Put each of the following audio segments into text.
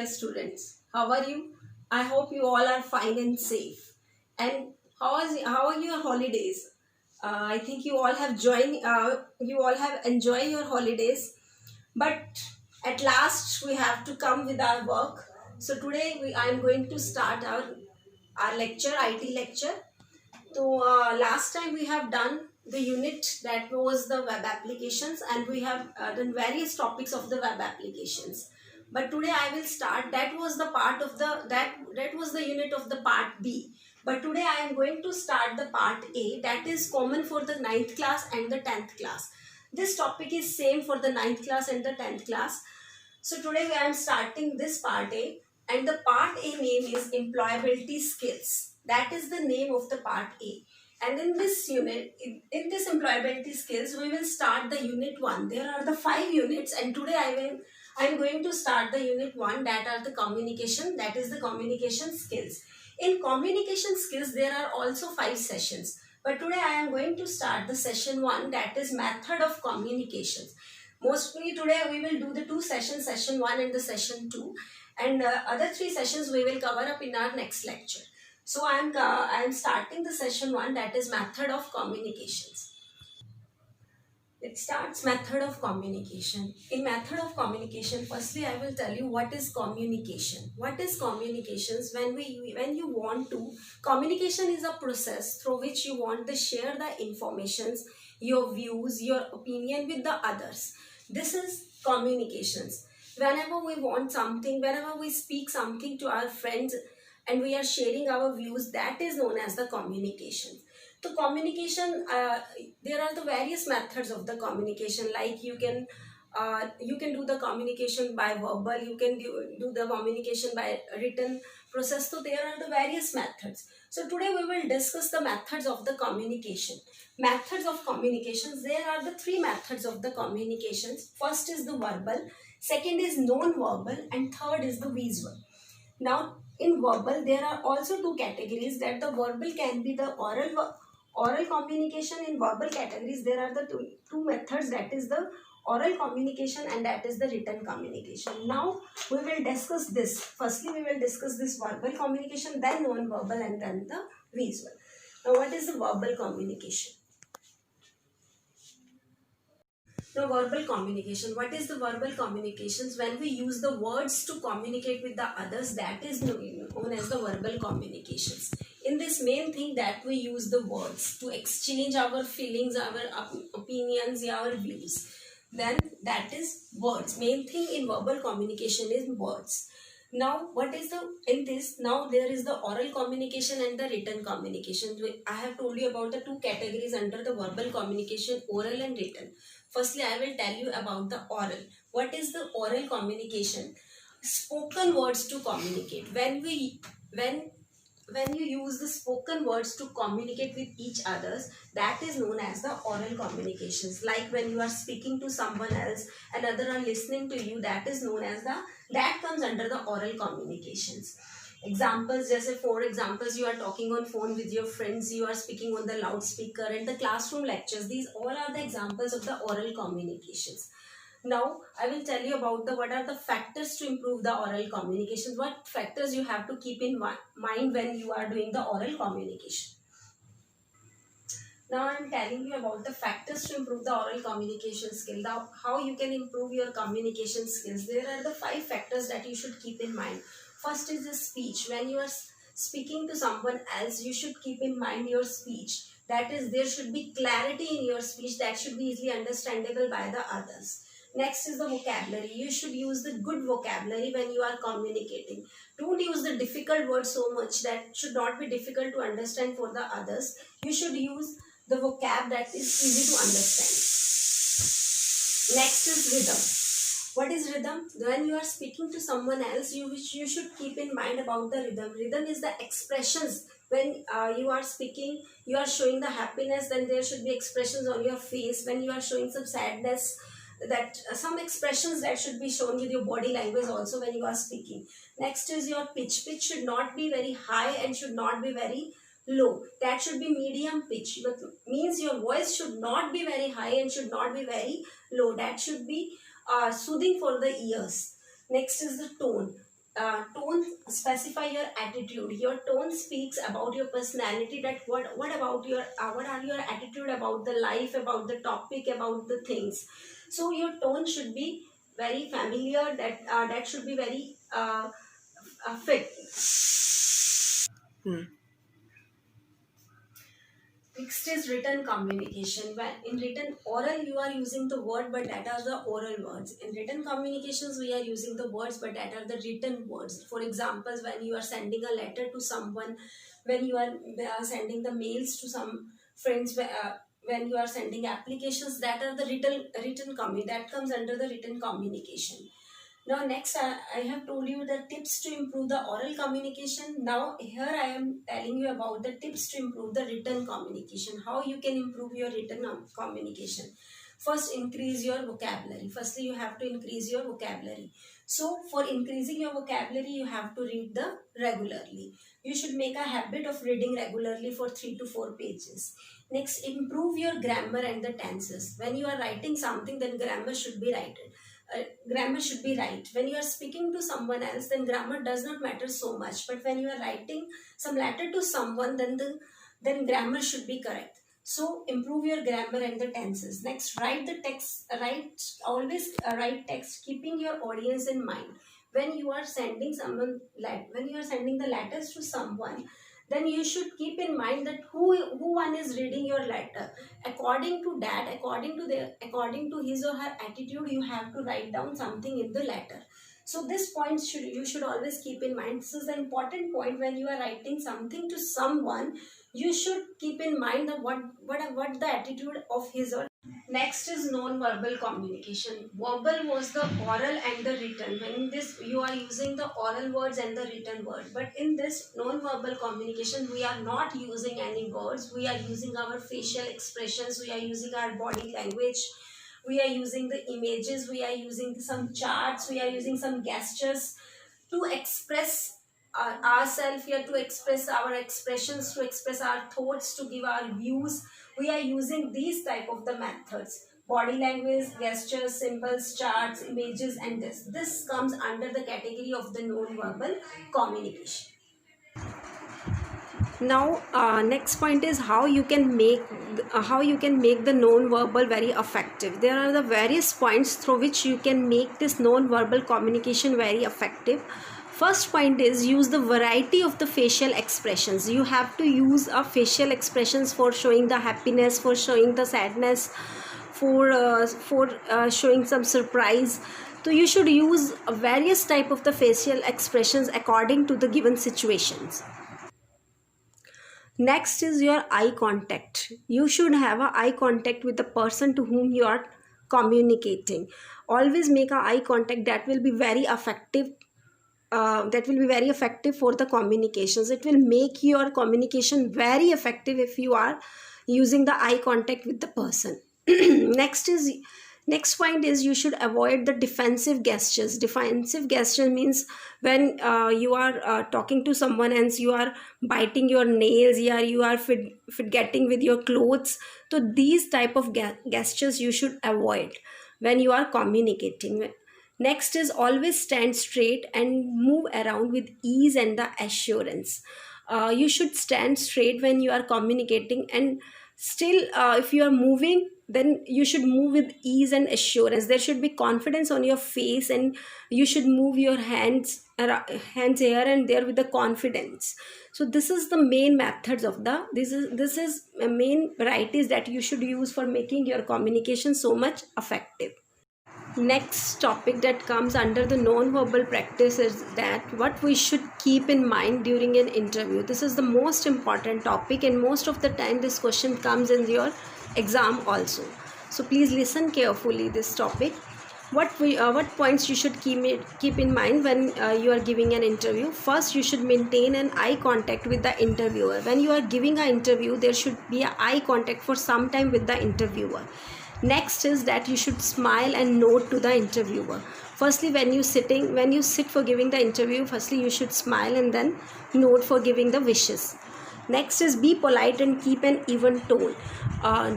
dear students. How are you? I hope you all are fine and safe. And how are your holidays? I think you all have enjoyed your holidays. But at last we have to come with our work. So today I am going to start our lecture, IT lecture. So last time we have done the unit that was the web applications, and we have done various topics of the web applications. But today I will start, that was the part of that was the unit of the part B. But today I am going to start the part A, that is common for the ninth class and the 10th class. This topic is same for the ninth class and the 10th class. So today I am starting this part A, and the part A name is employability skills. That is the name of the part A. And in this unit, in this employability skills, we will start the unit 1. There are the 5 units, and today I am going to start the unit 1, that are the communication, that is the communication skills. In communication skills, there are also 5 sessions. But today I am going to start the session 1, that is method of communications. Mostly today we will do the 2 sessions, session 1 and the session 2. And other 3 sessions we will cover up in our next lecture. So I am starting the session 1, that is method of communications. It starts method of communication. In method of communication, firstly I will tell you what is communication. What is communications? When you want to, communication is a process through which you want to share the informations, your views, your opinion with the others. This is communications. Whenever we want something, whenever we speak something to our friends and we are sharing our views, that is known as the communication. So communication, there are the various methods of the communication. Like you can do the communication by verbal, you can do the communication by written process. So there are the various methods. So today we will discuss the methods of the communication. Methods of communications, there are the 3 methods of the communications. First is the verbal, second is non-verbal, and third is the visual. Now in verbal, there are also 2 categories, that the verbal can be the oral communication. In verbal categories, there are the two methods, that is the oral communication and that is the written communication. Now we will discuss this. Firstly we will discuss this verbal communication, then non-verbal, and then the visual. Now what is the verbal communication? Now verbal communication. What is the verbal communications? When we use the words to communicate with the others, that is known as the verbal communications. In this main thing, that we use the words to exchange our feelings, our opinions, our views. Then that is words. Main thing in verbal communication is words. Now what is now there is the oral communication and the written communication. I have told you about the 2 categories under the verbal communication, oral and written. Firstly, I will tell you about the oral. What is the oral communication? Spoken words to communicate. When you use the spoken words to communicate with each others, that is known as the oral communications. Like when you are speaking to someone else and other are listening to you, that is known as that comes under the oral communications. Examples, just for examples, you are talking on phone with your friends, you are speaking on the loudspeaker, and the classroom lectures. These all are the examples of the oral communications. Now I will tell you about what are the factors to improve the oral communication. What factors you have to keep in mind when you are doing the oral communication. Now I am telling you about the factors to improve the oral communication skill. Now how you can improve your communication skills. There are the 5 factors that you should keep in mind. First is the speech. When you are speaking to someone else, you should keep in mind your speech. That is, there should be clarity in your speech that should be easily understandable by the others. Next is the vocabulary. You should use the good vocabulary when you are communicating. Don't use the difficult words so much that should not be difficult to understand for the others. You should use the vocab that is easy to understand. Next is rhythm. What is rhythm? When you are speaking to someone else, you should keep in mind about the rhythm. Rhythm is the expressions. When you are speaking, you are showing the happiness, then there should be expressions on your face. When you are showing some sadness, that some expressions that should be shown with your body language also when you are speaking. Next is your pitch. Pitch should not be very high and should not be very low. That should be medium pitch. But means your voice should not be very high and should not be very low. That should be soothing for the ears. Next is the tone. tone specify your attitude. Your tone speaks about your personality, that what about your what are your attitude about the life, about the topic, about the things. So your tone should be very familiar, that should be very fit. Next is written communication. When in written oral you are using the word, but that are the oral words. In written communications we are using the words, but that are the written words. For examples, when you are sending a letter to someone, when you are sending the mails to some friends, when you are sending applications, that are the that comes under the written communication. Now next, I have told you the tips to improve the oral communication. Now here I am telling you about the tips to improve the written communication. How you can improve your written communication. First, increase your vocabulary. Firstly, you have to increase your vocabulary. So for increasing your vocabulary, you have to read the regularly. You should make a habit of reading regularly for 3 to 4 pages. Next, improve your grammar and the tenses. When you are writing something, then grammar should be right. Grammar should be right. When you are speaking to someone else, then grammar does not matter so much. But when you are writing some letter to someone, then grammar should be correct. So improve your grammar and the tenses. Next, write the text. Always write text, keeping your audience in mind. When you are sending the letters to someone, then you should keep in mind that who one is reading your letter. According to that, according to his or her attitude, you have to write down something in the letter. So this point you should always keep in mind. This is the important point. When you are writing something to someone, you should keep in mind that what the attitude of his or. Next is non-verbal communication. Verbal was the oral and the written. When this you are using the oral words and the written word. But in this non-verbal communication, we are not using any words. We are using our facial expressions. We are using our body language. We are using the images. We are using some charts. We are using some gestures to express ourselves here, to express our expressions, to express our thoughts, to give our views. We are using these type of the methods: body language, gestures, symbols, charts, images, and this comes under the category of the non-verbal communication. Now next point is how you can make the non-verbal very effective. There are the various points through which you can make this non-verbal communication very effective. First point is use the variety of the facial expressions. You have to use facial expressions for showing the happiness, for showing the sadness, for showing some surprise. So you should use various type of the facial expressions according to the given situations. Next is your eye contact. You should have a eye contact with the person to whom you are communicating. Always make a eye contact. That will be very effective. For the communications. It will make your communication very effective if you are using the eye contact with the person. Next point is you should avoid the defensive gestures. Defensive gesture means when you are talking to someone else, you are biting your nails, you are forgetting with your clothes. So these type of gestures you should avoid when you are communicating. Next is always stand straight and move around with ease and the assurance. You should stand straight when you are communicating, and still if you are moving, then you should move with ease and assurance. There should be confidence on your face, and you should move your hands here and there with the confidence. So this is the main methods of this is main varieties that you should use for making your communication so much effective. Next topic that comes under the non-verbal practice is that what we should keep in mind during an interview. This is the most important topic, and most of the time this question comes in your exam also. So please listen carefully this topic. What points you should keep in mind when you are giving an interview. First, you should maintain an eye contact with the interviewer. When you are giving an interview, there should be an eye contact for some time with the interviewer. Next is that you should smile and nod to the interviewer. Firstly, when you sit for giving the interview, firstly you should smile and then nod for giving the wishes. Next is be polite and keep an even tone.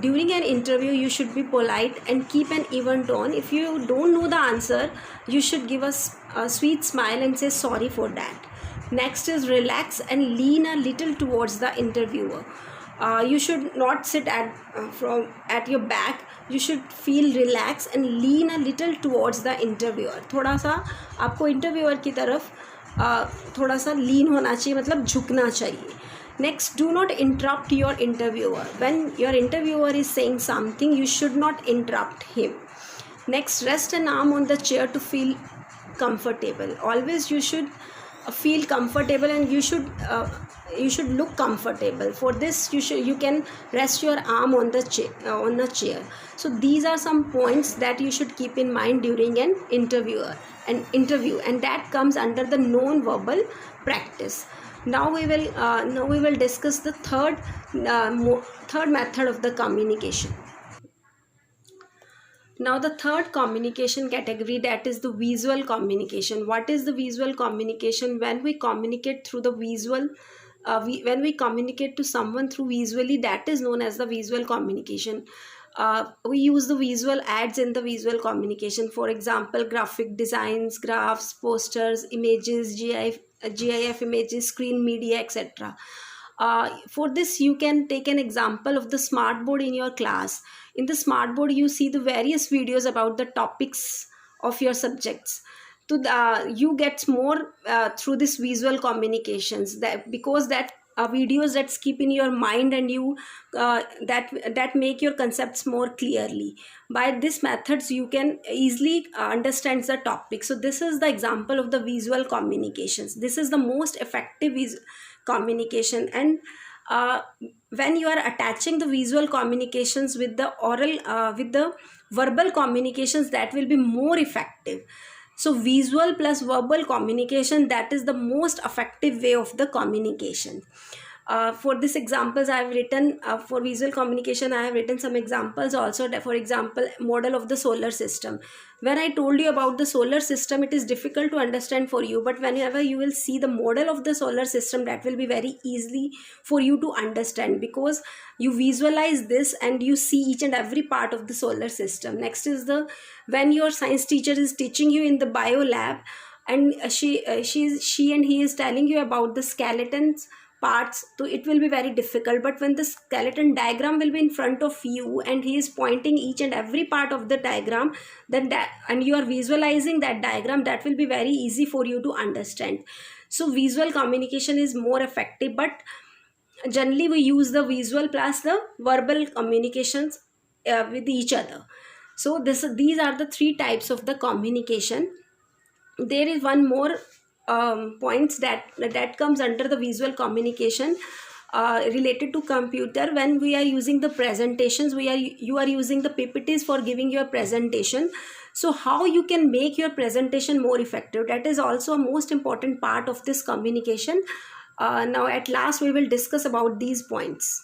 During an interview, you should be polite and keep an even tone. If you don't know the answer, you should give us a sweet smile and say sorry for that. Next is relax and lean a little towards the interviewer. You should not sit at your back. You should feel relaxed and lean a little towards the interviewer. थोड़ा सा आपको interviewer की तरफ थोड़ा सा lean होना चाहिए, मतलब झुकना चाहिए. Next, do not interrupt your interviewer. When your interviewer is saying something, you should not interrupt him. Next, rest an arm on the chair to feel comfortable. Always you should feel comfortable, and you should look comfortable. For this, you can rest your arm on the chair. So these are some points that you should keep in mind during an interview, and that comes under the non-verbal practice. Now we will discuss the third method of the communication. Now the third communication category, that is the visual communication. What is the visual communication? When we communicate through the visual, when we communicate to someone through visually, that is known as the visual communication. We use the visual aids in the visual communication. For example, graphic designs, graphs, posters, images, GIF images, screen media, etc. For this, you can take an example of the smartboard in your class. In the smartboard, you see the various videos about the topics of your subjects. You get more through this visual communications, because that videos that keep in your mind, and you that make your concepts more clearly. By this methods, you can easily understand the topic. So this is the example of the visual communications. This is the most effective communication. And when you are attaching the visual communications with the with the verbal communications, that will be more effective. So visual plus verbal communication, that is the most effective way of the communication. For this examples I have written, for visual communication I have written some examples also. For example, model of the solar system. When I told you about the solar system, it is difficult to understand for you, but whenever you will see the model of the solar system, that will be very easily for you to understand, because you visualize this and you see each and every part of the solar system. Next is when your science teacher is teaching you in the bio lab, and she and he is telling you about the skeletons parts, so it will be very difficult. But when the skeleton diagram will be in front of you and he is pointing each and every part of the diagram, then and you are visualizing that diagram, that will be very easy for you to understand. So visual communication is more effective, but generally we use the visual plus the verbal communications with each other. So these are the three types of the communication. There is one more points that comes under the visual communication related to computer. When we are using the presentations, you are using the PPTs for giving your presentation. So how you can make your presentation more effective, that is also a most important part of this communication. Now at last we will discuss about these points.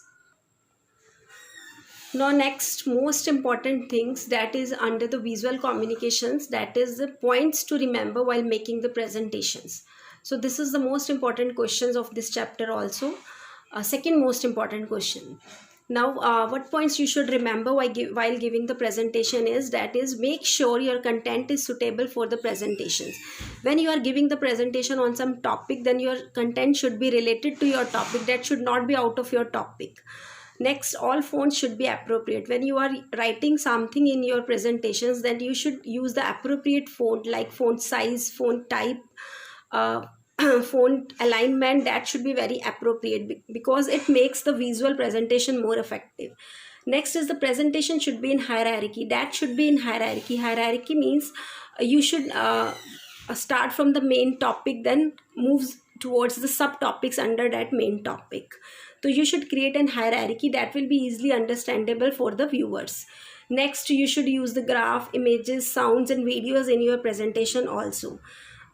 Now next most important things that is under the visual communications, that is the points to remember while making the presentations. So this is the most important questions of this chapter also. Second most important question. Now what points you should remember while giving the presentation is, that is, make sure your content is suitable for the presentations. When you are giving the presentation on some topic, then your content should be related to your topic, that should not be out of your topic. Next, all fonts should be appropriate. When you are writing something in your presentations, then you should use the appropriate font, like font size, font type, font alignment. That should be very appropriate, because it makes the visual presentation more effective. Next is the presentation should be in hierarchy. That should be in hierarchy. Hierarchy means you should start from the main topic, then moves towards the subtopics under that main topic. So you should create an hierarchy that will be easily understandable for the viewers. Next, you should use the graph, images, sounds and videos in your presentation also.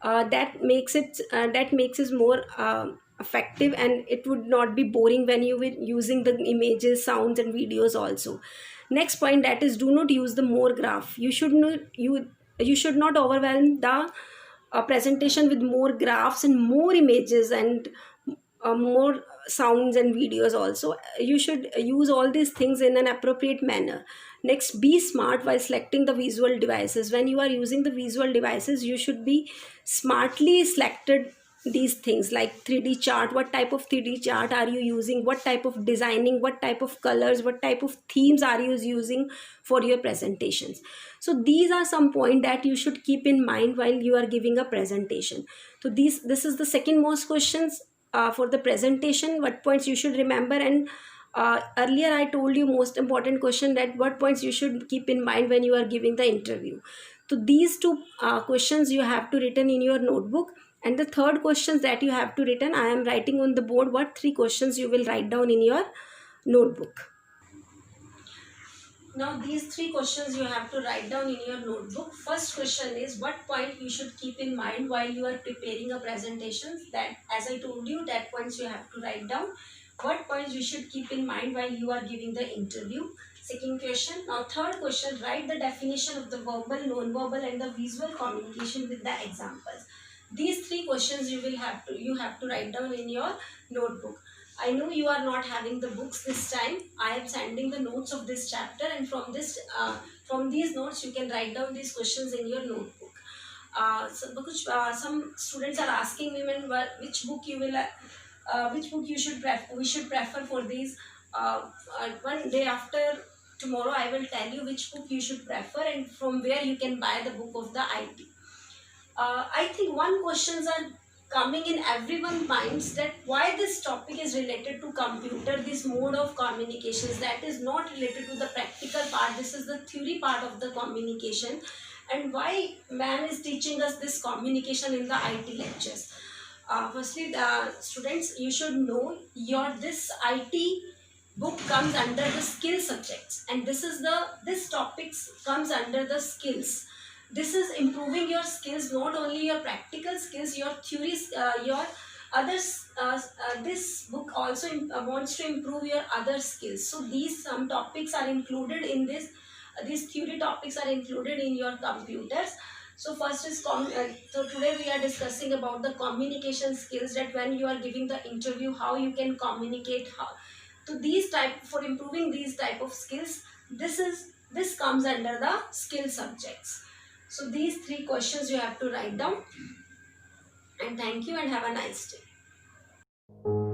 That makes it more effective, and it would not be boring when you were using the images, sounds and videos also. Next point, that is, do not use the more graph. You should not overwhelm the presentation with more graphs and more images and more sounds and videos also. You should use all these things in an appropriate manner. Next, be smart while selecting the visual devices. When you are using the visual devices, you should be smartly selected these things like 3D chart. What type of 3D chart are you using? What type of designing? What type of colors? What type of themes are you using for your presentations? So these are some points that you should keep in mind while you are giving a presentation. So this is the second most questions for the presentation, what points you should remember. And earlier I told you most important question, that what points you should keep in mind when you are giving the interview. So these two questions you have to written in your notebook. And the third questions that you have to written, I am writing on the board what 3 questions you will write down in your notebook. Now these 3 questions you have to write down in your notebook. First question is, what point you should keep in mind while you are preparing a presentation. That, as I told you, that points you have to write down. What points you should keep in mind while you are giving the interview. Second question. Now third question, write the definition of the verbal, non-verbal and the visual communication with the examples. These 3 questions you have to write down in your notebook. I know you are not having the books this time. I am sending the notes of this chapter, and from these notes you can write down these questions in your notebook. So because some students are asking me, which book you will, which book we should prefer for these. One day after tomorrow, I will tell you which book you should prefer and from where you can buy the book of the IT. I think one questions are coming in everyone's minds, that why this topic is related to computer, this mode of communications, that is not related to the practical part. This is the theory part of the communication, and why ma'am is teaching us this communication in the IT lectures. Firstly, students, you should know this IT book comes under the skill subjects, and this topics comes under the skills. This is improving your skills, not only your practical skills, your theories, your others. This book also wants to improve your other skills. So these some topics are included in this. These theory topics are included in your computers. So first is so today we are discussing about the communication skills, that when you are giving the interview, how you can communicate. So these type, for improving these type of skills, this comes under the skill subjects. So these 3 questions you have to write down. And thank you and have a nice day.